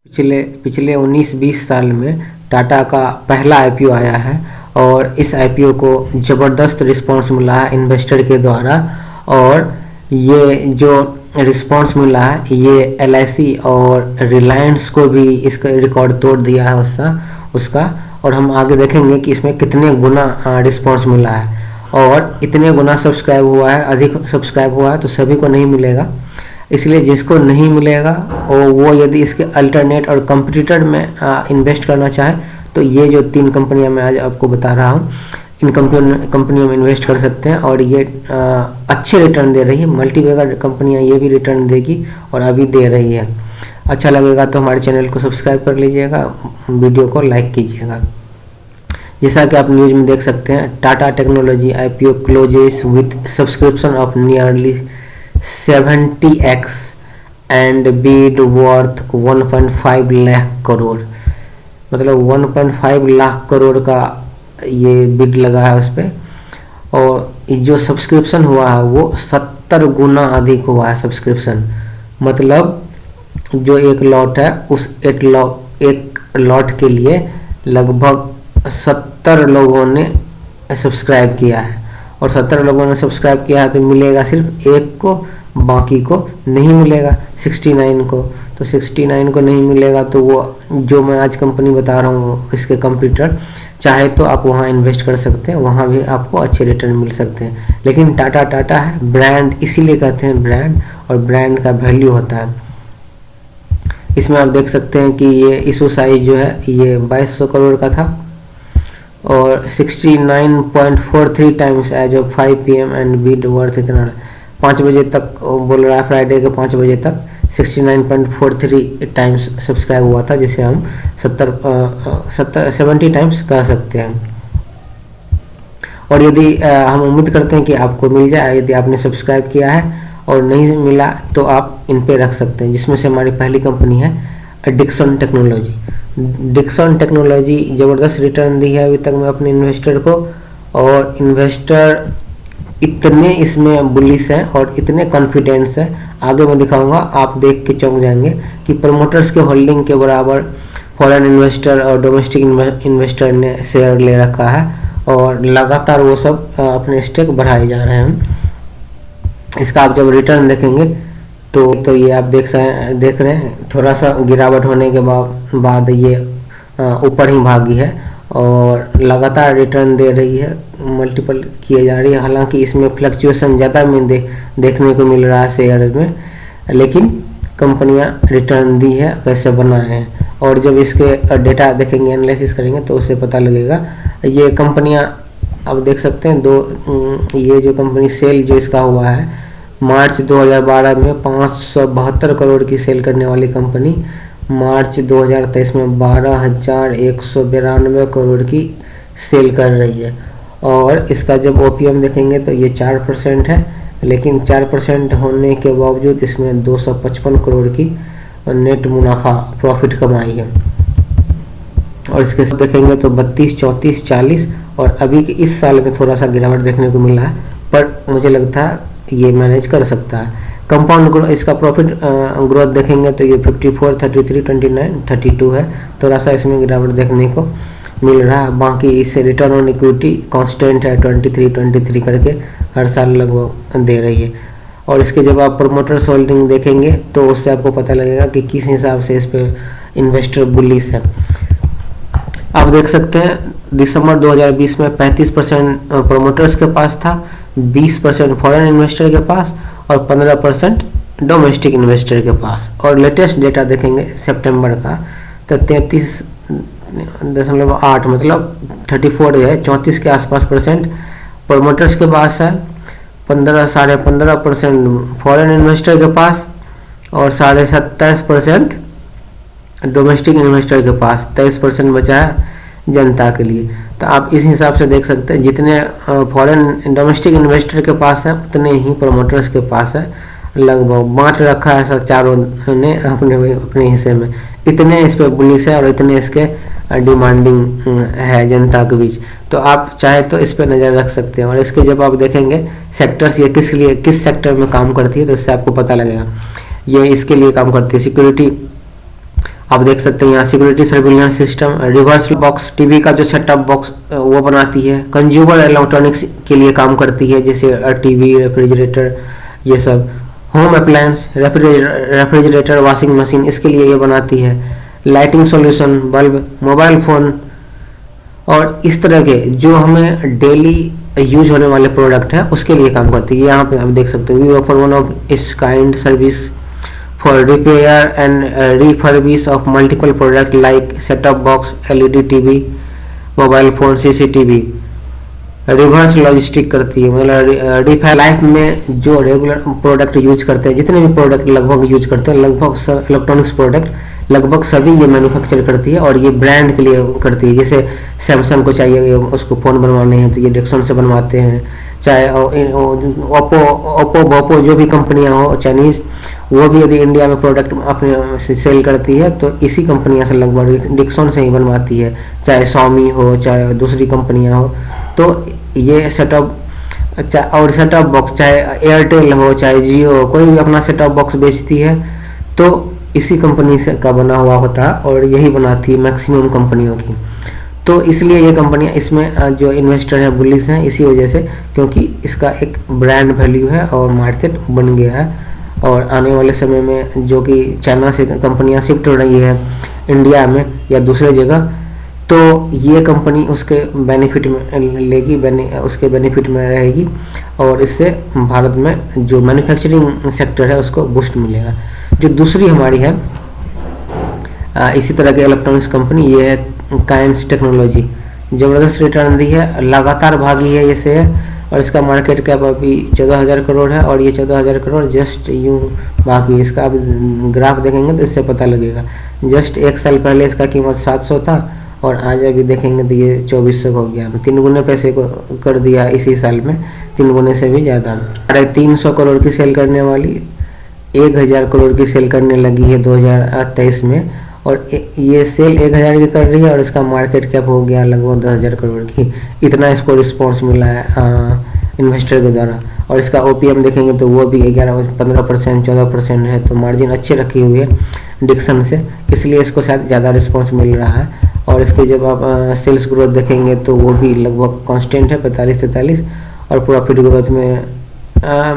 पिछले पिछले 19-20 साल में टाटा का पहला आईपीओ आया है और इस आईपीओ को ज़बरदस्त रिस्पांस मिला है इन्वेस्टर के द्वारा। और ये जो रिस्पांस मिला है ये एलआईसी और रिलायंस को भी इसका रिकॉर्ड तोड़ दिया है उसका। और हम आगे देखेंगे कि इसमें कितने गुना रिस्पांस मिला है और इतने गुना सब्सक्राइब हुआ है, अधिक सब्सक्राइब हुआ है तो सभी को नहीं मिलेगा। इसलिए जिसको नहीं मिलेगा और वो यदि इसके अल्टरनेट और कंपटीटर में इन्वेस्ट करना चाहे तो ये जो 3 कंपनियां मैं आज आपको बता रहा हूँ इन कंपनियों में इन्वेस्ट कर सकते हैं और ये अच्छे रिटर्न दे रही है। मल्टीबैगर कंपनियां ये भी रिटर्न देगी और अभी दे रही है। अच्छा लगेगा तो हमारे चैनल को सब्सक्राइब कर लीजिएगा, वीडियो को लाइक कीजिएगा। जैसा कि आप न्यूज़ में देख सकते हैं, Tata technology IPO closes with subscription of nearly 70x and bid worth 1.5 lakh crore. मतलब 1.5 लाख करोड़ का ये बिड लगा है उस पर। और जो सब्सक्रिप्शन हुआ है वो 70 गुना अधिक हुआ है सब्सक्रिप्शन। मतलब जो एक लॉट है उस एक लॉट के लिए लगभग 70 लोगों ने सब्सक्राइब किया है और 70 लोगों ने सब्सक्राइब किया है तो मिलेगा सिर्फ एक को, बाकी को नहीं मिलेगा 69 को। तो 69 को नहीं मिलेगा तो वो जो मैं आज कंपनी बता रहा हूँ इसके कंप्यूटर चाहे तो आप वहाँ इन्वेस्ट कर सकते हैं, वहाँ भी आपको अच्छे रिटर्न मिल सकते हैं। लेकिन टाटा है, ब्रांड इसीलिए कहते हैं ब्रांड, और ब्रांड का वैल्यू होता है। इसमें आप देख सकते हैं कि ये इशू साइज जो है ये 2200 करोड़ का था और 69.43 times as of 5 PM and bid worth इतना 5 बजे तक बोल रहा है, फ्राइडे के 5 बजे तक 69.43 टाइम्स सब्सक्राइब हुआ था, जिसे हम 70 टाइम्स कह सकते हैं। और यदि हम उम्मीद करते हैं कि आपको मिल जाए, यदि आपने सब्सक्राइब किया है और नहीं मिला तो आप इन पे रख सकते हैं। जिसमें से हमारी पहली कंपनी है डिक्सन टेक्नोलॉजी। डिक्सन टेक्नोलॉजी ज़बरदस्त रिटर्न दी है अभी तक में अपने इन्वेस्टर को, और इन्वेस्टर इतने इसमें बुलिश हैं और इतने कॉन्फिडेंस है, आगे मैं दिखाऊंगा, आप देख के चौंक जाएंगे कि प्रमोटर्स के होल्डिंग के बराबर फॉरेन इन्वेस्टर और डोमेस्टिक इन्वेस्टर ने शेयर ले रखा है और लगातार वो सब अपने स्टेक बढ़ाए जा रहे हैं। इसका आप जब रिटर्न देखेंगे तो ये आप देख रहे हैं थोड़ा सा गिरावट होने के बाद ये ऊपर ही भागी है और लगातार रिटर्न दे रही है, मल्टीपल किए जा रही है। हालांकि इसमें फ्लक्चुएशन ज़्यादा में देखने को मिल रहा है शेयर में, लेकिन कंपनियां रिटर्न दी है, पैसे बनाए हैं। और जब इसके डेटा देखेंगे, एनालिसिस करेंगे तो उससे पता लगेगा। ये कंपनियां अब देख सकते हैं ये जो कंपनी सेल जो इसका हुआ है मार्च 2012 में 572 करोड़ की सेल करने वाली कंपनी मार्च 2023 में 12,192 करोड़ की सेल कर रही है। और इसका जब ओपीएम देखेंगे तो ये 4% है, लेकिन 4% होने के बावजूद इसमें 255 करोड़ की नेट मुनाफा प्रॉफिट कमाई है। और इसके साथ देखेंगे तो 32, 34, 40 और अभी के इस साल में थोड़ा सा गिरावट देखने को मिला है, पर मुझे लगता है ये मैनेज कर सकता है। कंपाउंड इसका प्रॉफिट ग्रोथ देखेंगे तो ये 54, 33, 29, 32 है। थोड़ा सा इसमें गिरावट देखने को मिल रहा है। बाकी इससे रिटर्न ऑन इक्विटी कांस्टेंट है 23 करके हर साल लगभग दे रही है। और इसके जब आप प्रमोटर्स होल्डिंग देखेंगे तो उससे आपको पता लगेगा कि किस हिसाब से इस पर इन्वेस्टर बुलिश है। आप देख सकते हैं दिसंबर 2020 में 35% प्रमोटर्स के पास था, 20% फॉरेन इन्वेस्टर के पास और 15% डोमेस्टिक इन्वेस्टर के पास। और लेटेस्ट डेटा देखेंगे सितंबर का तो 33.8 मतलब 34 है, 34 के आसपास % प्रमोटर्स के पास है, 15.5% फॉरेन इन्वेस्टर के पास और 27.5% डोमेस्टिक इन्वेस्टर के पास, 23% बचा है जनता के लिए। तो आप इस हिसाब से देख सकते हैं जितने फॉरेन डोमेस्टिक इन्वेस्टर के पास है उतने ही प्रमोटर्स के पास है। लगभग बांट रखा है सब चारों ने अपने हिस्से में। इतने इस पर बुलिश है और इतने इसके डिमांडिंग है जनता के बीच। तो आप चाहे तो इस पर नज़र रख सकते हैं। और इसके जब आप देखेंगे सेक्टर्स ये किस सेक्टर में काम करती है तो इससे आपको पता लगेगा। ये इसके लिए काम करती है, सिक्योरिटी आप देख सकते हैं यहाँ security surveillance system, reverse box, TV का जो सेटअप बॉक्स वो बनाती है, कंज्यूमर इलेक्ट्रॉनिक्स के लिए काम करती है जैसे टीवी, रेफ्रिजरेटर, ये सब, home appliance, refrigerator, washing machine, इसके लिए ये बनाती है, lighting solution, bulb, mobile phone और इस तरह के जो हमें डेली यूज होने वाले प्रोडक्ट है उसके लिए काम करती है। यहाँ पे आप देख सकते हो, वी ऑफर वन ऑफ इस kind service for repair and refurbish of multiple product like setup box, LED TV, mobile phone, CCTV, reverse logistic करती है, मतलब डिफाई लाइफ में जो रेगुलर प्रोडक्ट यूज करते हैं, जितने भी प्रोडक्ट लगभग यूज करते हैं, लगभग सब इलेक्ट्रॉनिक्स प्रोडक्ट लगभग सभी ये मैन्युफैक्चर करती है और ये ब्रांड के लिए करती है। जैसे सैमसंग को चाहिए उसको फ़ोन बनवाने हैं तो ये डिक्सन से बनवाते हैं, चाहे ओप्पो जो भी कंपनियां हो चाइनीज़, वो भी यदि इंडिया में प्रोडक्ट अपने से सेल करती है तो इसी कंपनियां से लगभग डिक्सन से ही बनवाती है, चाहे Xiaomi हो चाहे दूसरी कंपनियां हो। तो ये सेटअप और सेटअप बॉक्स चाहे एयरटेल हो चाहे जियो हो, कोई भी अपना सेटअप बॉक्स बेचती है तो इसी कंपनी से का बना हुआ होता है और यही बनाती है मैक्सिमम कंपनियों की। तो इसलिए ये कंपनियां इसमें जो इन्वेस्टर हैं बुलिश हैं इसी वजह से, क्योंकि इसका एक ब्रांड वैल्यू है और मार्केट बन गया है। और आने वाले समय में जो कि चाइना से कंपनियां शिफ्ट हो रही है इंडिया में या दूसरे जगह, तो ये कंपनी उसके बेनिफिट में लेगी, उसके बेनिफिट में रहेगी और इससे भारत में जो मैन्युफैक्चरिंग सेक्टर है उसको बूस्ट मिलेगा। जो दूसरी हमारी है इसी तरह की इलेक्ट्रॉनिक्स कंपनी, ये है काइंस टेक्नोलॉजी। ज़बरदस्त रिटर्न दी है, लगातार भागी है ये शेयर और इसका मार्केट कैप अभी 14,000 करोड़ है और ये 14,000 करोड़ जस्ट यूँ बाकी। इसका आप ग्राफ देखेंगे तो इससे पता लगेगा, जस्ट एक साल पहले इसका कीमत 700 था और आज अभी देखेंगे तो ये 2400 हो गया, 3 गुने पैसे को कर दिया इसी साल में, 3 गुने से भी ज़्यादा। 350 करोड़ की सेल करने वाली 1000 करोड़ की सेल करने लगी है 2023 में और ये सेल 1000 की कर रही है और इसका मार्केट कैप हो गया लगभग 10,000 करोड़ की। इतना इसको रिस्पॉन्स मिला है इन्वेस्टर के द्वारा। और इसका ओपीएम देखेंगे तो वो भी 15% 14% है, तो मार्जिन अच्छी रखी हुई है डिक्सन से, इसलिए इसको शायद ज़्यादा रिस्पॉन्स मिल रहा है। और इसके जब आप सेल्स ग्रोथ देखेंगे तो वो भी लगभग कांस्टेंट है 45-43 और प्रॉफिट ग्रोथ में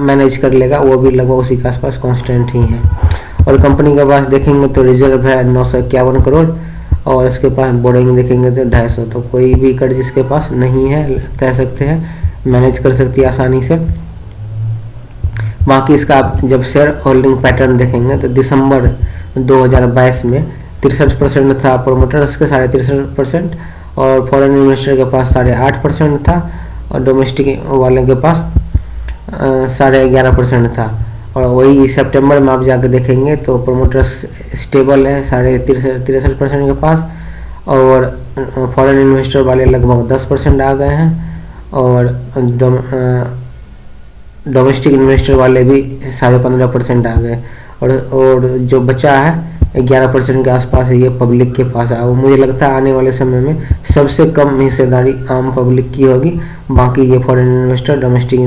मैनेज कर लेगा, वो भी लगभग उसी के आसपास कांस्टेंट ही है। और कंपनी के पास देखेंगे तो रिजर्व है 951 करोड़ और इसके पास बोर्डिंग देखेंगे तो 250, तो कोई भी कर्ज जिसके पास नहीं है कह सकते हैं, मैनेज कर सकती है आसानी से। बाकी इसका आप जब शेयर होल्डिंग पैटर्न देखेंगे तो दिसंबर 2022 में 63% था प्रोमोटर्स के 63.5% और फॉरेन इन्वेस्टर के पास 8.5% था और डोमेस्टिक वाले के पास 11.5% था। और वही सितंबर में आप जाकर देखेंगे तो प्रोमोटर्स स्टेबल है 63% के पास और फॉरेन इन्वेस्टर वाले लगभग 10% आ गए हैं और डोमेस्टिक इन्वेस्टर वाले भी 15.5% आ गए और जो बचा है 11% के आसपास है ये पब्लिक के पास है। मुझे लगता है आने वाले समय में सबसे कम हिस्सेदारी आम पब्लिक की होगी, बाकी ये फॉरेन इन्वेस्टर डोमेस्टिक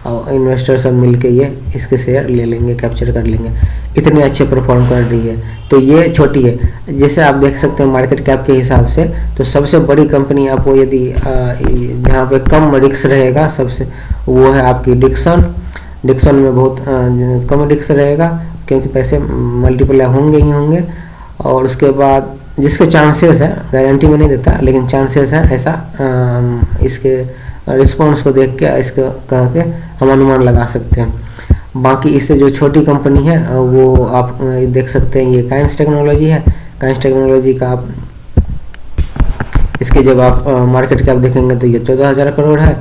इन्वेस्टर सब मिलके ये इसके शेयर ले लेंगे, कैप्चर कर लेंगे, इतने अच्छे परफॉर्म कर रही है। तो ये छोटी है, जैसे आप देख सकते हैं मार्केट कैप के हिसाब से, तो सबसे बड़ी कंपनी आपको यदि जहाँ पे कम रिस्क रहेगा सबसे वो है आपकी डिक्सन में बहुत कम रिस्क रहेगा क्योंकि पैसे मल्टीपल होंगे ही होंगे। और उसके बाद जिसके चांसेस है, गारंटी में नहीं देता लेकिन चांसेस है ऐसा, इसके रिस्पॉन्स को देख के इसको कह के हम अनुमान लगा सकते हैं। बाकी इससे जो छोटी कंपनी है वो आप देख सकते हैं, ये काइंस टेक्नोलॉजी है। काइंस टेक्नोलॉजी का आप इसके जब आप मार्केट कैप देखेंगे तो ये 14,000 करोड़ है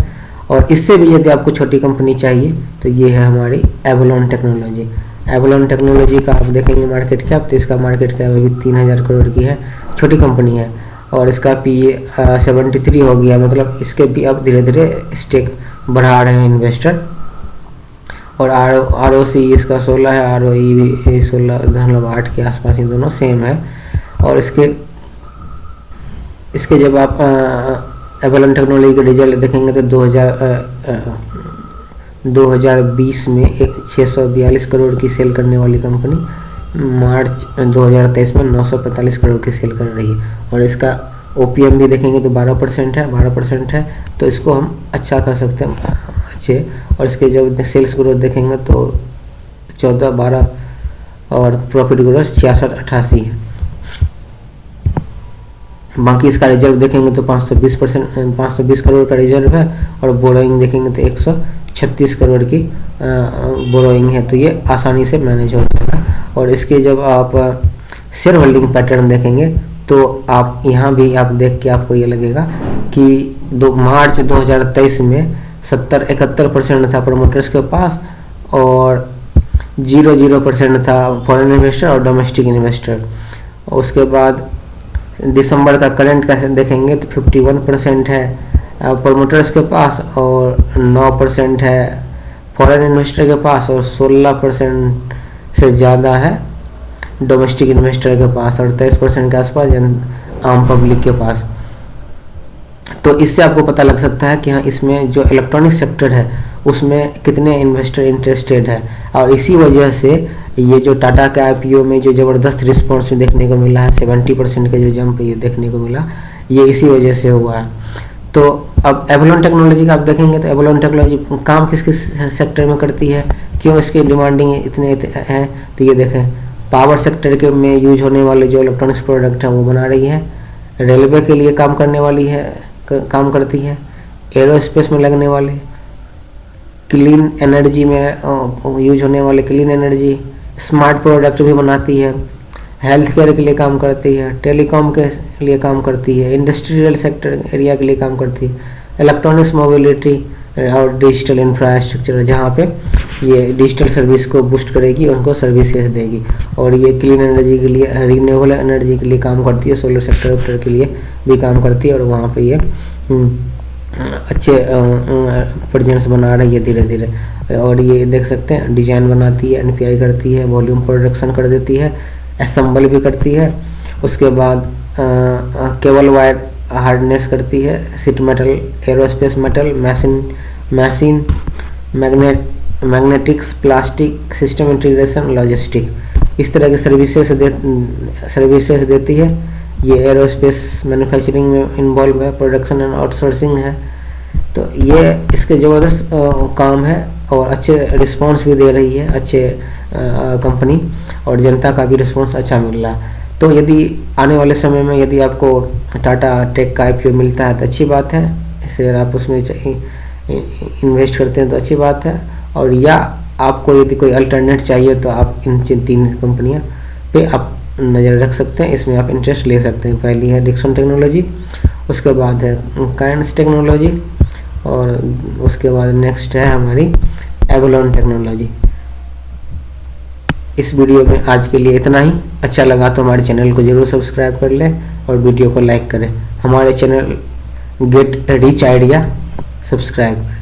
और इससे भी यदि आपको छोटी कंपनी चाहिए तो ये है हमारी एवलॉन टेक्नोलॉजी। एवलॉन टेक्नोलॉजी का आप देखेंगे मार्केट कैप तो इसका मार्केट कैप अभी 3,000 करोड़ की है, छोटी कंपनी है और इसका पी 73 हो गया, मतलब इसके भी अब धीरे धीरे स्टेक बढ़ा रहे हैं इन्वेस्टर। और ROC इसका 16 है, ROE भी 16.8 के आसपास, ये दोनों सेम है। और इसके जब आप एवलॉन टेक्नोलॉजी के रिजल्ट देखेंगे तो 2020 में 642 करोड़ की सेल करने वाली कंपनी मार्च 2023 में 945 करोड़ की सेल कर रही है। और इसका ओपीएम भी देखेंगे तो 12% है, तो इसको हम अच्छा कर सकते हैं अच्छे। और इसके जब सेल्स ग्रोथ देखेंगे तो 14-12 और प्रॉफिट ग्रोथ 66-88 है। बाकी इसका रिजर्व देखेंगे तो 520 करोड़ का रिजर्व है, और बोरोइंग देखेंगे तो 136 करोड़ की बोरोइंग है, तो ये आसानी से मैनेज हो जाएगा। और इसके जब आप शेयर होल्डिंग पैटर्न देखेंगे तो आप यहाँ भी आप देख के आपको ये लगेगा कि मार्च 2023 में 71% था प्रमोटर्स के पास, और 0% था फॉरेन इन्वेस्टर और डोमेस्टिक इन्वेस्टर। उसके बाद दिसंबर का करंट कैसे देखेंगे तो 51% है प्रमोटर्स के पास, और 9% है फॉरेन इन्वेस्टर के पास, और 16% से ज़्यादा है डोमेस्टिक इन्वेस्टर के पास, और 23% के आसपास आम पब्लिक के पास। तो इससे आपको पता लग सकता है कि हाँ, इसमें जो इलेक्ट्रॉनिक सेक्टर है उसमें कितने इन्वेस्टर इंटरेस्टेड है। और इसी वजह से ये जो टाटा के आईपीओ में जो ज़बरदस्त रिस्पॉन्स देखने को मिला है, 70% का जो जंप ये देखने को मिला, ये इसी वजह से हुआ है। तो अब एवलॉन टेक्नोलॉजी का आप देखेंगे तो एवलॉन टेक्नोलॉजी काम किस किस सेक्टर में करती है, क्यों इसकी डिमांडिंग इतने हैं, तो ये देखें पावर सेक्टर के में यूज होने वाले जो इलेक्ट्रॉनिक्स प्रोडक्ट हैं वो बना रही है, रेलवे के लिए काम करने वाली है काम करती है, एरोस्पेस में लगने वाले, क्लीन एनर्जी में यूज होने वाले क्लीन एनर्जी, स्मार्ट प्रोडक्ट भी बनाती है, हेल्थ केयर के लिए काम करती है, टेलीकॉम के लिए काम करती है, इंडस्ट्रियल सेक्टर एरिया के लिए काम करती है, इलेक्ट्रॉनिक्स मोबिलिटी और डिजिटल इंफ्रास्ट्रक्चर, जहाँ पे ये डिजिटल सर्विस को बूस्ट करेगी, उनको सर्विसेज देगी। और ये क्लीन एनर्जी के लिए, रिन्यूएबल एनर्जी के लिए काम करती है, सोलर सेक्टर के लिए भी काम करती है, और वहाँ पे ये अच्छे प्रेजेंस बना रही है धीरे धीरे। और ये देख सकते हैं डिजाइन बनाती है, एनपीआई करती है, वॉल्यूम प्रोडक्शन कर देती है, असेंबल भी करती है, उसके बाद केबल वायर हार्डनेस करती है, seat metal, aerospace metal, machine magnetics, plastic, system integration, logistic, इस तरह की सर्विसेज देती है। ये एरोस्पेस मैन्युफैक्चरिंग में इन्वॉल्व है, प्रोडक्शन एंड आउटसोर्सिंग है। तो ये इसके ज़बरदस्त काम है, और अच्छे रिस्पांस भी दे रही है, अच्छे कंपनी, और जनता का भी रिस्पांस अच्छा मिल रहा है। तो यदि आने वाले समय में यदि आपको टाटा टेक का आईपीओ मिलता है तो अच्छी बात है, इससे आप उसमें इन्वेस्ट करते हैं तो अच्छी बात है। और या आपको यदि कोई अल्टरनेट चाहिए तो आप इन 3 कंपनियां पे आप नज़र रख सकते हैं, इसमें आप इंटरेस्ट ले सकते हैं। पहली है डिक्सन टेक्नोलॉजी, उसके बाद है काइंस टेक्नोलॉजी, और उसके बाद नेक्स्ट है हमारी एवलॉन टेक्नोलॉजी। इस वीडियो में आज के लिए इतना ही। अच्छा लगा तो हमारे चैनल को ज़रूर सब्सक्राइब कर लें और वीडियो को लाइक करें। हमारे channel get rich idea subscribe करें।